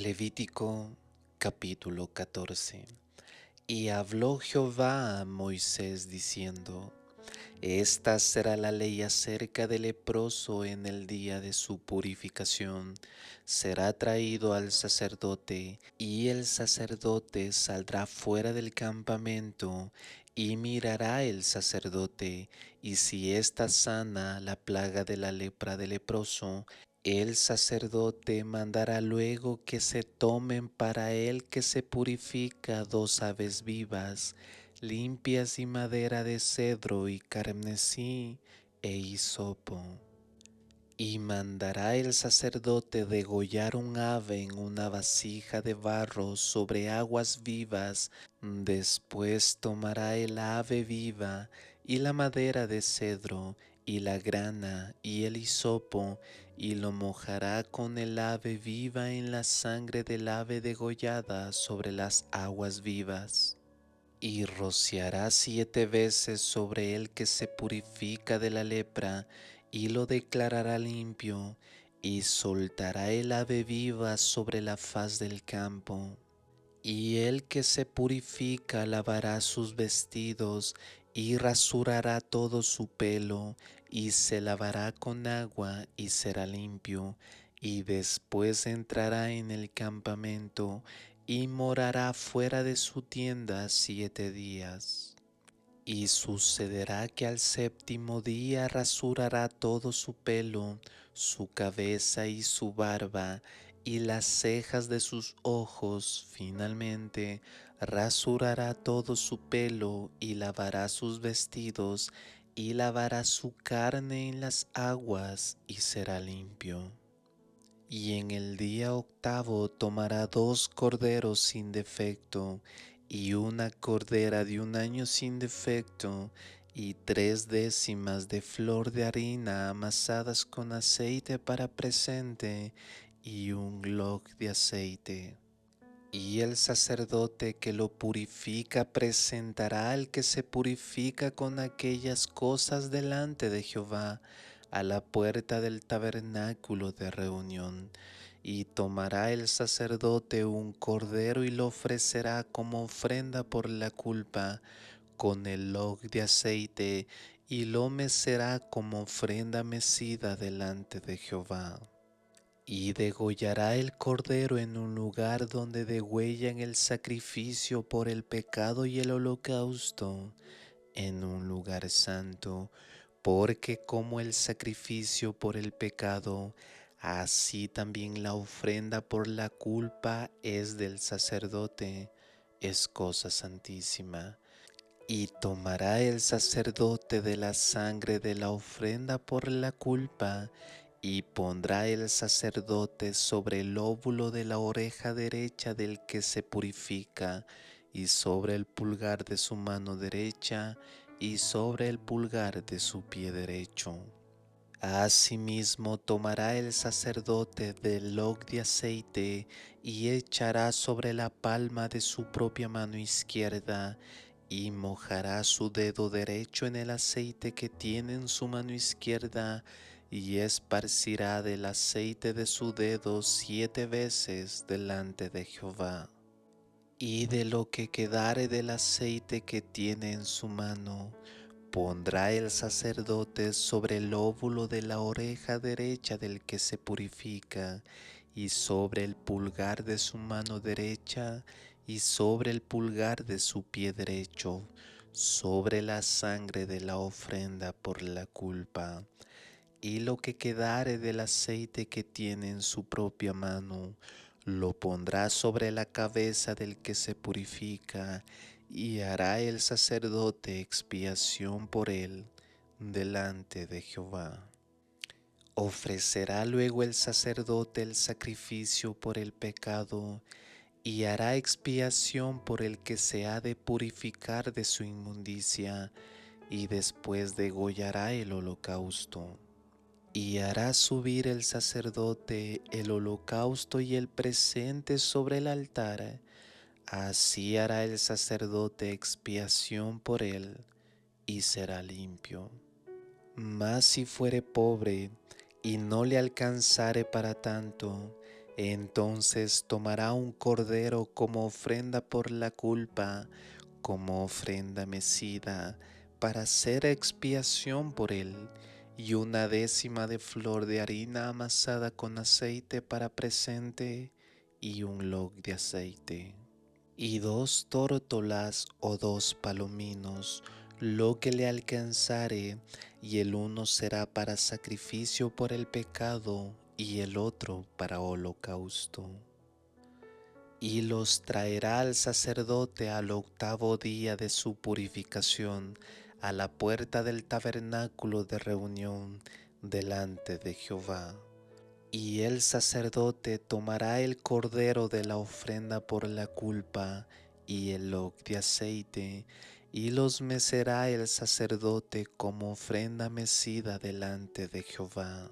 Levítico capítulo 14. Y habló Jehová a Moisés diciendo: Esta será la ley acerca del leproso en el día de su purificación. Será traído al sacerdote, y el sacerdote saldrá fuera del campamento, y mirará el sacerdote, y si está sana la plaga de la lepra del leproso, el sacerdote mandará luego que se tomen para él que se purifica 2 aves vivas, limpias y madera de cedro y carmesí e hisopo. Y mandará el sacerdote degollar un ave en una vasija de barro sobre aguas vivas. Después tomará el ave viva y la madera de cedro y la grana y el hisopo, y lo mojará con el ave viva en la sangre del ave degollada sobre las aguas vivas. Y rociará 7 veces sobre el que se purifica de la lepra, y lo declarará limpio, y soltará el ave viva sobre la faz del campo. Y el que se purifica lavará sus vestidos, y rasurará todo su pelo, y se lavará con agua, y será limpio, y después entrará en el campamento, y morará fuera de su tienda 7 días. Y sucederá que al séptimo día rasurará todo su pelo, su cabeza y su barba, y las cejas de sus ojos. Finalmente rasurará todo su pelo, y lavará sus vestidos, y lavará su carne en las aguas, y será limpio. Y en el día octavo tomará 2 corderos sin defecto, y una cordera de 1 año sin defecto, y 3 décimas de flor de harina amasadas con aceite para presente, y un log de aceite. Y el sacerdote que lo purifica presentará al que se purifica con aquellas cosas delante de Jehová a la puerta del tabernáculo de reunión. Y tomará el sacerdote un cordero y lo ofrecerá como ofrenda por la culpa con el log de aceite, y lo mecerá como ofrenda mecida delante de Jehová. Y degollará el cordero en un lugar donde degüellan el sacrificio por el pecado y el holocausto, en un lugar santo, porque como el sacrificio por el pecado, así también la ofrenda por la culpa es del sacerdote, es cosa santísima. Y tomará el sacerdote de la sangre de la ofrenda por la culpa, y pondrá el sacerdote sobre el lóbulo de la oreja derecha del que se purifica, y sobre el pulgar de su mano derecha, y sobre el pulgar de su pie derecho. Asimismo tomará el sacerdote del log de aceite, y echará sobre la palma de su propia mano izquierda, y mojará su dedo derecho en el aceite que tiene en su mano izquierda, y esparcirá del aceite de su dedo 7 veces delante de Jehová. Y de lo que quedare del aceite que tiene en su mano, pondrá el sacerdote sobre el lóbulo de la oreja derecha del que se purifica, y sobre el pulgar de su mano derecha, y sobre el pulgar de su pie derecho, sobre la sangre de la ofrenda por la culpa. Y lo que quedare del aceite que tiene en su propia mano, lo pondrá sobre la cabeza del que se purifica, y hará el sacerdote expiación por él delante de Jehová. Ofrecerá luego el sacerdote el sacrificio por el pecado, y hará expiación por el que se ha de purificar de su inmundicia, y después degollará el holocausto. Y hará subir el sacerdote el holocausto y el presente sobre el altar. Así hará el sacerdote expiación por él, y será limpio. Mas si fuere pobre, y no le alcanzare para tanto, Entonces tomará un cordero como ofrenda por la culpa, como ofrenda mecida, para hacer expiación por él, y una décima de flor de harina amasada con aceite para presente, y un log de aceite, y 2 tórtolas o 2 palominos, lo que le alcanzare, y el uno será para sacrificio por el pecado, y el otro para holocausto. Y los traerá al sacerdote al 8.º día de su purificación, a la puerta del tabernáculo de reunión, delante de Jehová. Y el sacerdote tomará el cordero de la ofrenda por la culpa y el log de aceite, y los mecerá el sacerdote como ofrenda mecida delante de Jehová.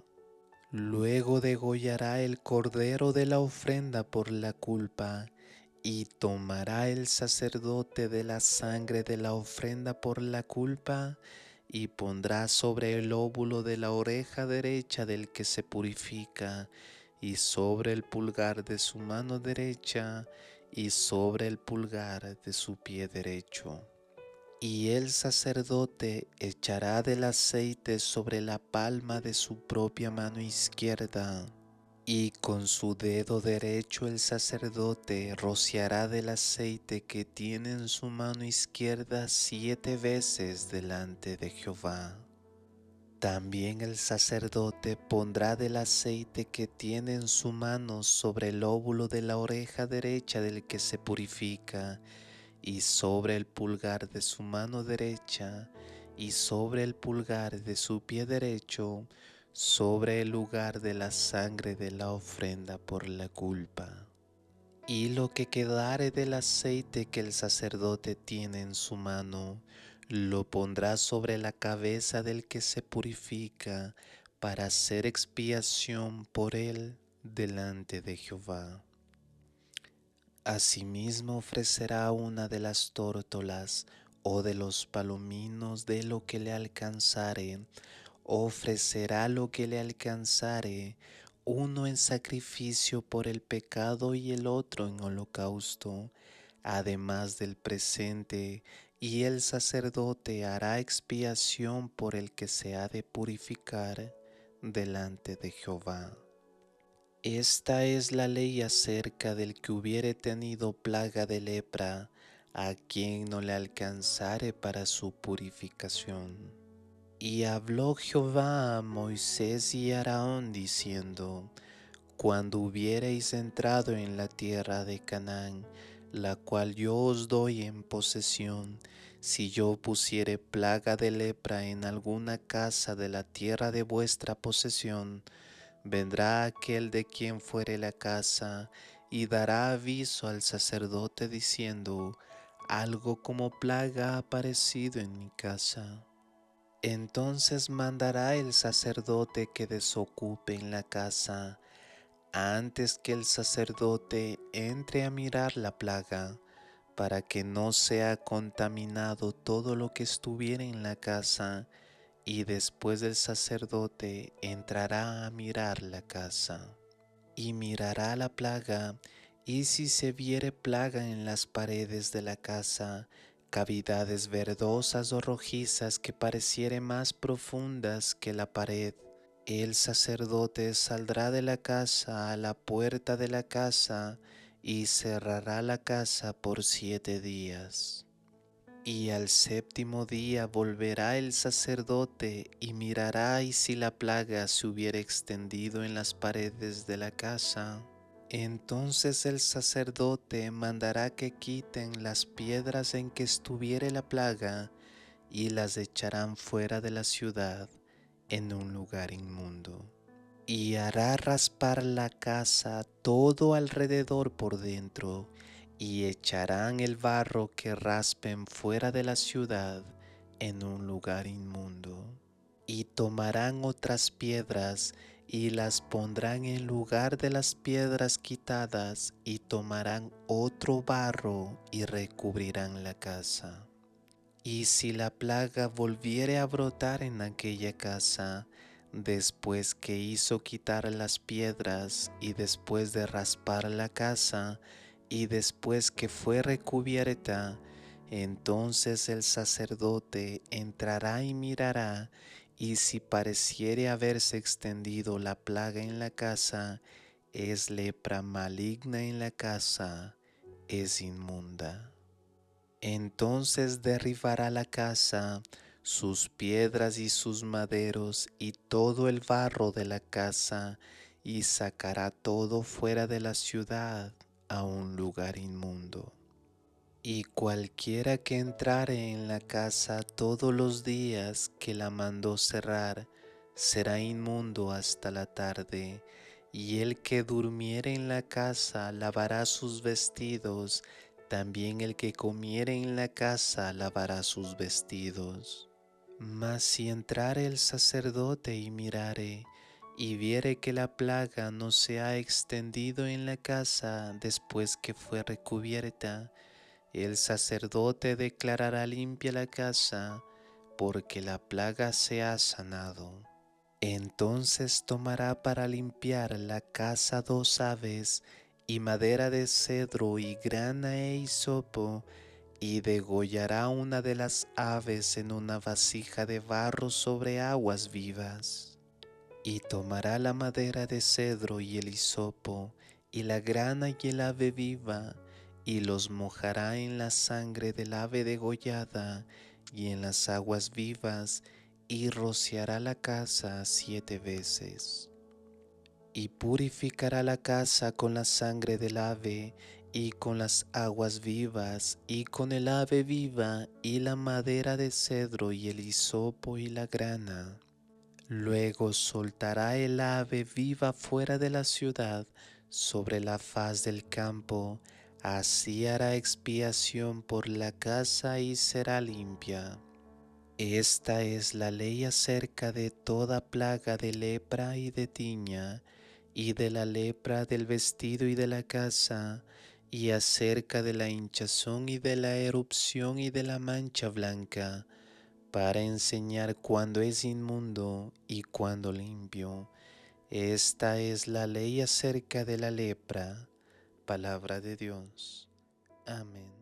Luego degollará el cordero de la ofrenda por la culpa, y tomará el sacerdote de la sangre de la ofrenda por la culpa, y pondrá sobre el óvulo de la oreja derecha del que se purifica, y sobre el pulgar de su mano derecha, y sobre el pulgar de su pie derecho. Y el sacerdote echará del aceite sobre la palma de su propia mano izquierda, y con su dedo derecho el sacerdote rociará del aceite que tiene en su mano izquierda 7 veces delante de Jehová. También el sacerdote pondrá del aceite que tiene en su mano sobre el óvulo de la oreja derecha del que se purifica, y sobre el pulgar de su mano derecha, y sobre el pulgar de su pie derecho, sobre el lugar de la sangre de la ofrenda por la culpa. Y lo que quedare del aceite que el sacerdote tiene en su mano, lo pondrá sobre la cabeza del que se purifica, para hacer expiación por él delante de Jehová. Asimismo ofrecerá una de las tórtolas o de los palominos de lo que le alcanzare, ofrecerá lo que le alcanzare, uno en sacrificio por el pecado y el otro en holocausto, además del presente, y el sacerdote hará expiación por el que se ha de purificar delante de Jehová. Esta es la ley acerca del que hubiere tenido plaga de lepra, a quien no le alcanzare para su purificación. Y habló Jehová a Moisés y a Aarón diciendo: Cuando hubiereis entrado en la tierra de Canaán, la cual yo os doy en posesión, si yo pusiere plaga de lepra en alguna casa de la tierra de vuestra posesión, vendrá aquel de quien fuere la casa y dará aviso al sacerdote diciendo: algo como plaga ha aparecido en mi casa. Entonces mandará el sacerdote que desocupen la casa. Antes que el sacerdote entre a mirar la plaga, para que no sea contaminado todo lo que estuviera en la casa, y después el sacerdote entrará a mirar la casa, y mirará la plaga, y si se viere plaga en las paredes de la casa, cavidades verdosas o rojizas que pareciere más profundas que la pared, el sacerdote saldrá de la casa a la puerta de la casa, y cerrará la casa por 7 días. Y al 7.º día volverá el sacerdote y mirará, y si la plaga se hubiere extendido en las paredes de la casa, entonces el sacerdote mandará que quiten las piedras en que estuviere la plaga, y las echarán fuera de la ciudad en un lugar inmundo. Y hará raspar la casa todo alrededor por dentro, y echarán el barro que raspen fuera de la ciudad en un lugar inmundo. Y tomarán otras piedras y las pondrán en lugar de las piedras quitadas, y tomarán otro barro y recubrirán la casa. Y si la plaga volviere a brotar en aquella casa, Después que hizo quitar las piedras y después de raspar la casa y después que fue recubierta, entonces el sacerdote entrará y mirará, y si pareciere haberse extendido la plaga en la casa, es lepra maligna en la casa, es inmunda. Entonces derribará la casa, sus piedras y sus maderos y todo el barro de la casa, y sacará todo fuera de la ciudad a un lugar inmundo. Y cualquiera que entrare en la casa todos los días que la mandó cerrar, será inmundo hasta la tarde, y el que durmiere en la casa lavará sus vestidos, también el que comiere en la casa lavará sus vestidos. Mas si entrare el sacerdote y mirare, y viere que la plaga no se ha extendido en la casa después que fue recubierta, el sacerdote declarará limpia la casa, porque la plaga se ha sanado. Entonces tomará para limpiar la casa 2 aves, y madera de cedro, y grana e hisopo, y degollará una de las aves en una vasija de barro sobre aguas vivas. Y tomará la madera de cedro y el hisopo, y la grana y el ave viva, y los mojará en la sangre del ave degollada y en las aguas vivas, y rociará la casa 7 veces. Y purificará la casa con la sangre del ave, y con las aguas vivas, y con el ave viva, y la madera de cedro, y el hisopo, y la grana. Luego soltará el ave viva fuera de la ciudad sobre la faz del campo, así hará expiación por la casa y será limpia. Esta es la ley acerca de toda plaga de lepra y de tiña, y de la lepra del vestido y de la casa, y acerca de la hinchazón y de la erupción y de la mancha blanca, para enseñar cuándo es inmundo y cuándo limpio. Esta es la ley acerca de la lepra. Palabra de Dios. Amén.